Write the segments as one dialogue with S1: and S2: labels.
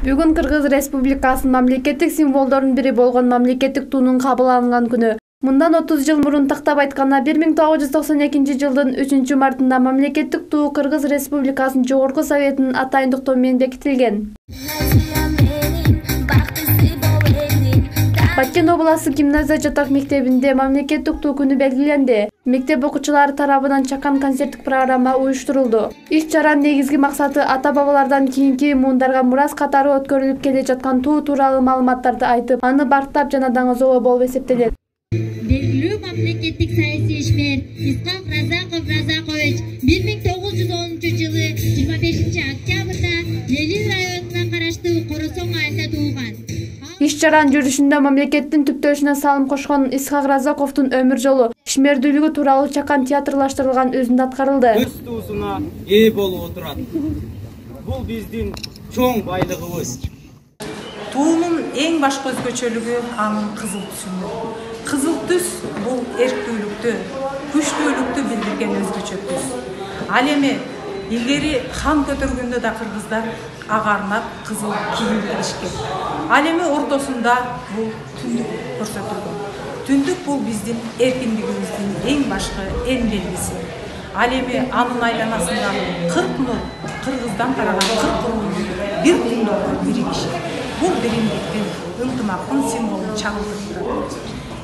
S1: Бүгүн Кыргыз Республикасынын мамлекеттик символдорунун бири болгон мамлекеттик туунун кабыл алынган күнү. Мындан 30 жыл мурун тактап айтканда 1992-жылдын 3-мартында мамлекеттик туу Кыргыз Республикасынын Жогорку Советинин атайындыктоо менен бекитилген. Баткен областык гимназия жатак мектебинде мамлекеттик туу күнү белгиленди. Мектеп окуучулары тарабынан чакан концерттик программа уюштурулду. Иш-чаранын негизги максаты ата-бабалардан кийинки муундарга мурас катары өткөрүлүп келе жаткан туу тууралуу маалыматтарды айтып, аны барктап жана даңазоо болуп эсептелет.
S2: Белгилүү мамлекеттик саясий ишмер Исхак Разакович 1910-жылы 25-октябрда Ленин районуна караштуу Коросоң айылда туулган.
S1: Иш-чаранын жүрүшүндө мамлекеттин түптөшүнө салым кошкон Исхак Разаковдун өмүр жолу, ишмердүүлүгү тууралуу чакан театрлаштырылган өзүндө аткарылды.
S3: Өз туусуна ээ болуп отурат. Бул биздин чоң байлыгыбыз.
S4: Туунун эң башкы өзгөчөлүгү анын кызыл түсүндө. Кызыл түс бул эрктүүлүктү, күчтүүлүктү билдирген өзгөчө түс. Ал эми илгери хан көтөргөндө да кыргыздар ага арнап кызыл кийим кийишкен. Ал эми ортосунда бул түндүк көрсөтүлгөн. Түндүк бул биздин эркиндигибиздин эң башкы эң белгиси. Ал эми анын айланасында 40 нур кыргыздан тараган 40 руу бир күндөгө биригишет. Бул биримдиктин, ынтымактын символун чагылдырат.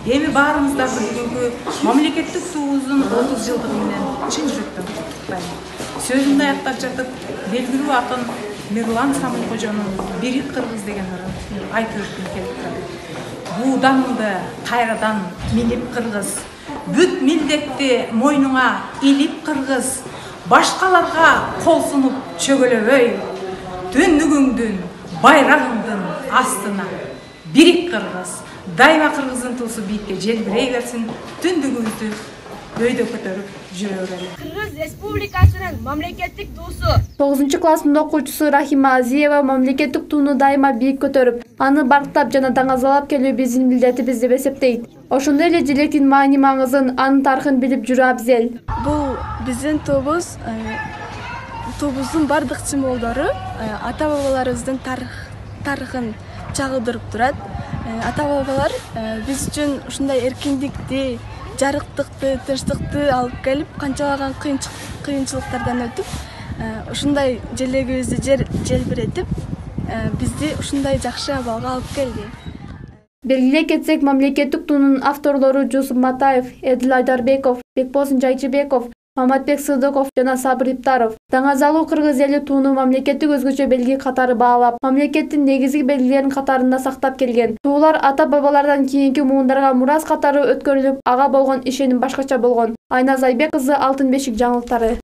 S4: Эми баарыбыз да бүгүнкү мамлекеттик туубуздун 30 жылдыгы менен чын жүрөктөн куттуктайм. Сөзүмдү аяктап жатып, белгилүү акын Мирлан Самылкожонун «Бирик кыргыз» деген ырын айтып өткүм келип турат. Бууданыңды кайрадан минип кыргыз, бүт милдетти мойнуңа илип кыргыз, башкаларга кол сунуп чөгөлөбөй, түндүгүңдүн, байрагыңдын астына бирик кыргыз. Дайыма кыргыздын туусу бийикке желбирей берсин, түндүгүбүздү өйдө көтөрүп жүрө берели.
S5: Кыргыз Республикасынын мамлекеттик туусу.
S1: 9-класстын окуучусу Рахима Азиева мамлекеттик тууну дайыма бийик көтөрүп, аны барктап жана даңазалап келүү биздин милдетибиз деп эсептейт. Ошондой эле желектин маани маңызын, анын тарыхын билип жүрүү абзел.
S6: Бул биздин туубуздун бардык символдору ата-бабаларыбыздын тарыхын чагылдырып турат. Ата-бабалар биз үчүн ушундай эркиндикти, жарыктыкты, тынчтыкты алып келип, канчалаган кыйынчылыктардан өтүп, ушундай желегибизди желбиретип, бизди ушундай жакшы абалга алып келди.
S1: Белгилей кетсек, мамлекеттик туунун авторлору Жусуп Матаев, Эдил Айдарбеков, Бекбосын Жайчыбеков, Маматбек Сыдыков жана Сабыр Иптаров. Даңазалуу кыргыз эли тууну мамлекеттик өзгөчө белги катары баалап, мамлекеттин негизги белгилерин катарында сактап келген. Туулар ата-бабалардан кийинки муундарга мурас катары өткөрүлүп, ага болгон ишеним башкача болгон. Айназ Айбек кызы, Алтын бешик жаңылыктары.